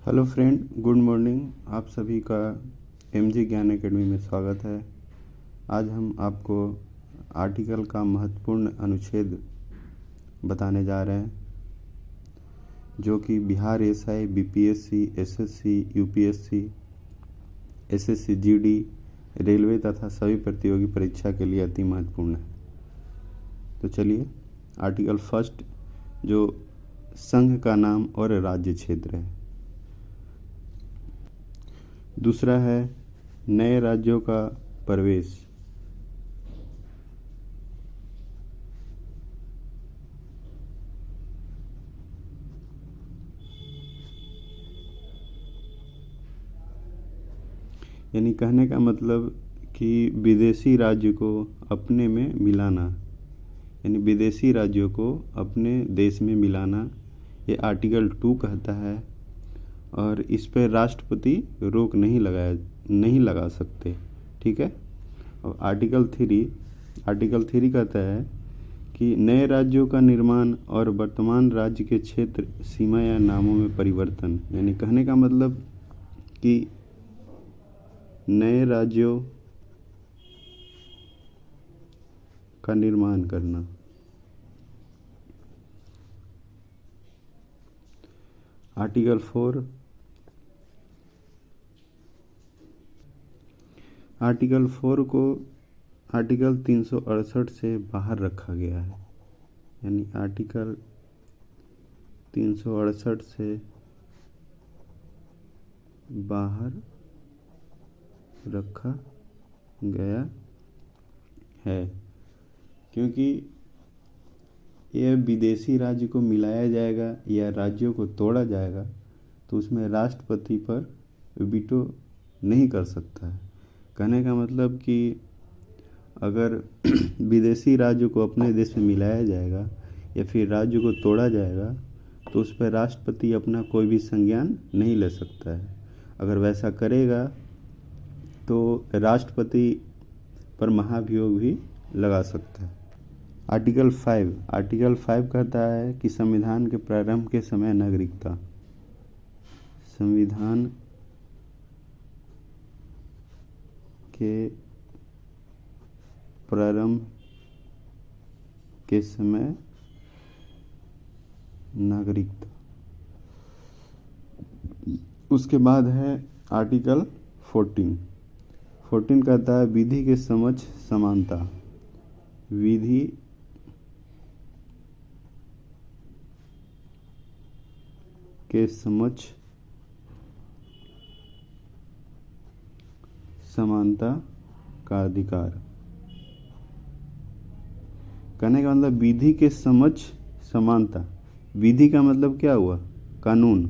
Hello friend, good morning. आप सभी का एमजी ज्ञान एकेडमी में स्वागत है। आज हम आपको आर्टिकल का महत्वपूर्ण अनुच्छेद बताने जा रहे हैं, जो कि Bihar SI, BPSC, SSC, UPSC, SSC GD, railway तथा सभी प्रतियोगी परीक्षा के लिए अति महत्वपूर्ण है। तो चलिए, आर्टिकल फर्स्ट, जो संघ का नाम और राज्य क्षेत्र है। दूसरा है नए राज्यों का प्रवेश। यानी कहने का मतलब कि विदेशी राज्य को अपने में मिलाना, यानी विदेशी राज्यों को अपने देश में मिलाना, ये आर्टिकल 2 कहता है। और इस पर राष्ट्रपति रोक नहीं लगा सकते। ठीक है। और आर्टिकल 3 कहता है कि नए राज्यों का निर्माण और वर्तमान राज्य के क्षेत्र, सीमा या नामों में परिवर्तन। यानी कहने का मतलब कि नए राज्यों का निर्माण करना। आर्टिकल 4 को आर्टिकल 368 से बाहर रखा गया है। यानी आर्टिकल 368 से बाहर रखा गया है, क्योंकि यह विदेशी राज्य को मिलाया जाएगा या राज्यों को तोड़ा जाएगा, तो उसमें राष्ट्रपति पर वीटो नहीं कर सकता है। कहने का मतलब कि अगर विदेशी राज्य को अपने देश में मिलाया जाएगा या फिर राज्य को तोड़ा जाएगा, तो उस पर राष्ट्रपति अपना कोई भी संज्ञान नहीं ले सकता है। अगर वैसा करेगा तो राष्ट्रपति पर महाभियोग भी लगा सकता है। आर्टिकल 5 कहता है कि संविधान के प्रारंभ के समय नागरिकता। संविधान के प्रारंभ के समय नागरिकता। उसके बाद है आर्टिकल 14 कहता है विधि के समक्ष समानता। विधि के समक्ष समानता का अधिकार। कहने का मतलब विधि के समक्ष समानता। विधि का मतलब क्या हुआ? कानून।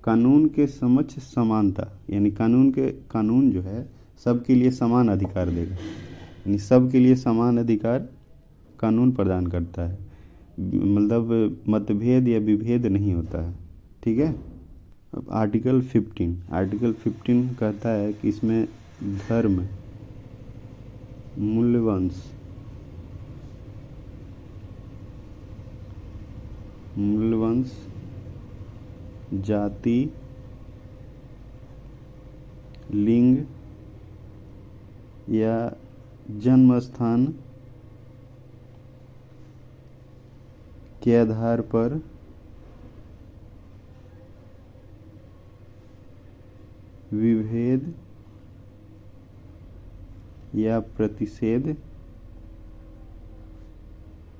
कानून के समक्ष समानता, यानी कानून जो है सबके लिए समान अधिकार देगा। यानी सबके लिए समान अधिकार कानून प्रदान करता है, मतलब मतभेद या विभेद नहीं होता है। ठीक है। अब आर्टिकल 15 कहता है कि इसमें धर्म, मूल्यवंश, जाति, लिंग या जन्म स्थान के आधार पर विभेद या प्रतिषेध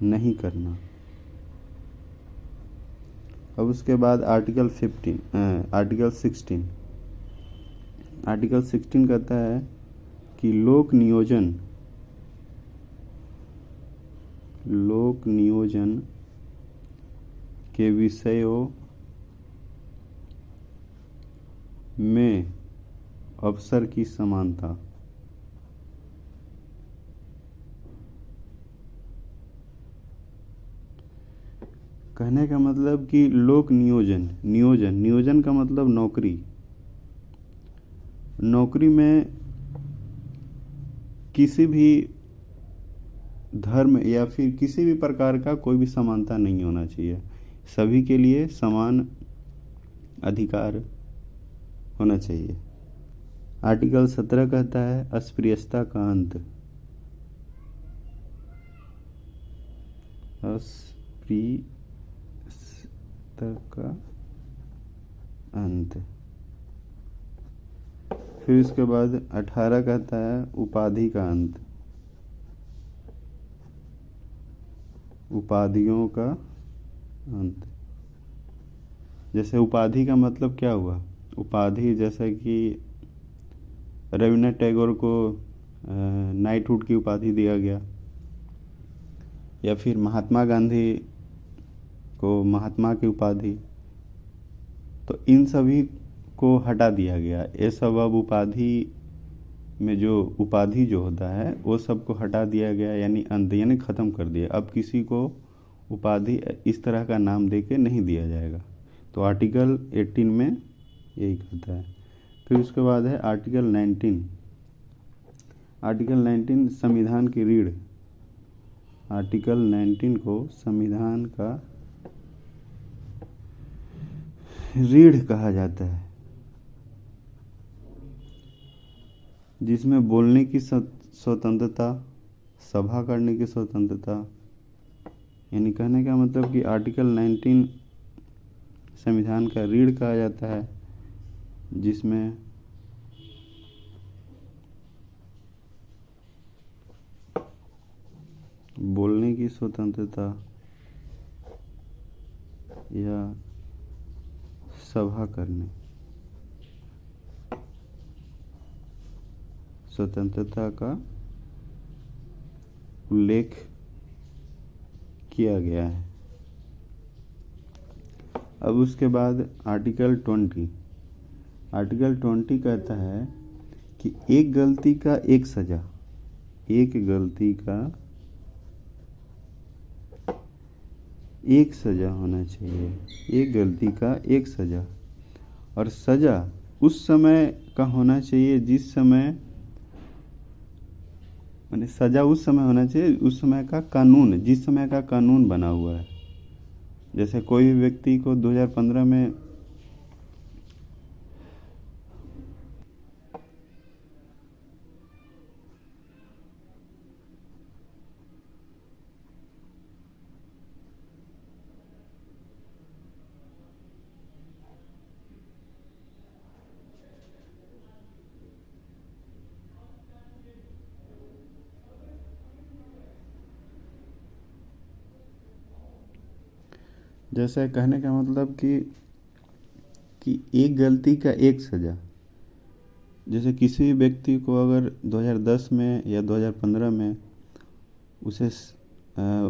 नहीं करना। अब उसके बाद आर्टिकल 16 कहता है कि लोक नियोजन के विषयों में अवसर की समानता। कहने का मतलब कि लोक नियोजन का मतलब नौकरी में किसी भी धर्म या फिर किसी भी प्रकार का कोई भी समानता नहीं होना चाहिए। सभी के लिए समान अधिकार होना चाहिए। आर्टिकल 17 कहता है अस्पृश्यता का अंत। अस्पृश्यता का अंत। फिर उसके बाद 18 कहता है उपाधि का अंत। उपाधियों का अंत। जैसे उपाधि का मतलब क्या हुआ? उपाधि जैसे कि रविन्द्रनाथ टैगोर को नाइटहुड की उपाधि दिया गया, या फिर महात्मा गांधी को महात्मा की उपाधि, तो इन सभी को हटा दिया गया। ये सब अब उपाधि में जो उपाधि जो होता है वो सब को हटा दिया गया, यानी अंत, यानी ख़त्म कर दिया। अब किसी को उपाधि इस तरह का नाम दे के नहीं दिया जाएगा। तो आर्टिकल 18 में यही कहता है। फिर उसके बाद है आर्टिकल 19। आर्टिकल 19 संविधान की रीढ़। आर्टिकल 19 को संविधान का रीढ़ कहा जाता है, जिसमें बोलने की स्वतंत्रता, सभा करने की स्वतंत्रता, यानी कहने का मतलब कि आर्टिकल 19 संविधान का रीढ़ कहा जाता है, जिसमें बोलने की स्वतंत्रता या सभा करने स्वतंत्रता का उल्लेख किया गया है। अब उसके बाद आर्टिकल 20। आर्टिकल 20 कहता है कि एक गलती का एक सज़ा। एक गलती का एक सज़ा होना चाहिए। एक गलती का एक सज़ा, और सज़ा उस समय का होना चाहिए जिस समय, माने सज़ा उस समय होना चाहिए उस समय का कानून, जिस समय का कानून बना हुआ है। जैसे कोई भी व्यक्ति को 2015 में जैसे कहने का मतलब कि एक गलती का एक सज़ा। जैसे किसी भी व्यक्ति को अगर 2010 में या 2015 में उसे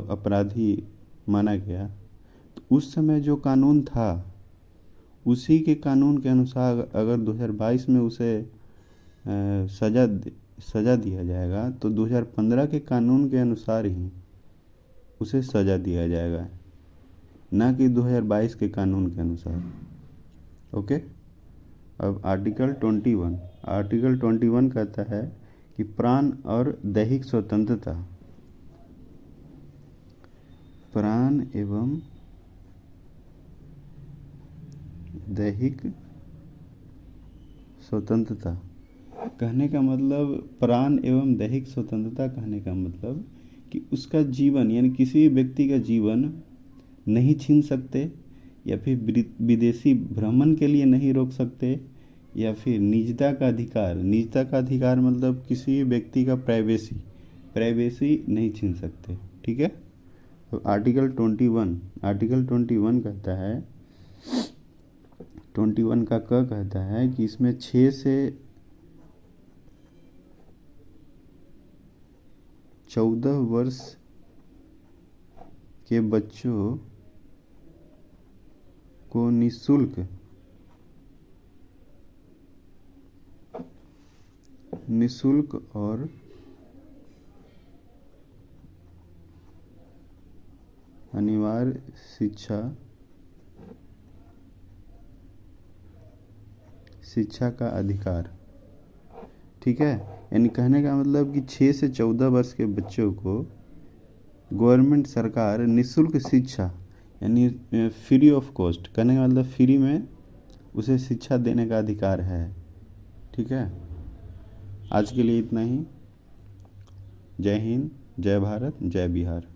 अपराधी माना गया, तो उस समय जो कानून था उसी के कानून के अनुसार अगर 2022 में उसे सज़ा दिया जाएगा, तो 2015 के कानून के अनुसार ही उसे सज़ा दिया जाएगा, ना कि 2022 के कानून के अनुसार। ओके। अब आर्टिकल 21। आर्टिकल 21 कहता है कि प्राण और दैहिक स्वतंत्रता। प्राण एवं दैहिक स्वतंत्रता कहने का मतलब, प्राण एवं दैहिक स्वतंत्रता कहने का मतलब कि उसका जीवन, यानी किसी भी व्यक्ति का जीवन नहीं छीन सकते, या फिर विदेशी भ्रमण के लिए नहीं रोक सकते, या फिर निजता का अधिकार। निजता का अधिकार मतलब किसी भी व्यक्ति का प्राइवेसी नहीं छीन सकते। ठीक है। तो आर्टिकल 21 कहता है, 21 का क कहता है कि इसमें 6 से 14 वर्ष के बच्चों को निःशुल्क और अनिवार्य शिक्षा का अधिकार। ठीक है। यानी कहने का मतलब कि 6 से 14 वर्ष के बच्चों को गवर्नमेंट सरकार निःशुल्क शिक्षा, यानी फ्री ऑफ कॉस्ट, कहने का मतलब फ्री में उसे शिक्षा देने का अधिकार है। ठीक है, आज के लिए इतना ही। जय हिंद, जय भारत, जय बिहार।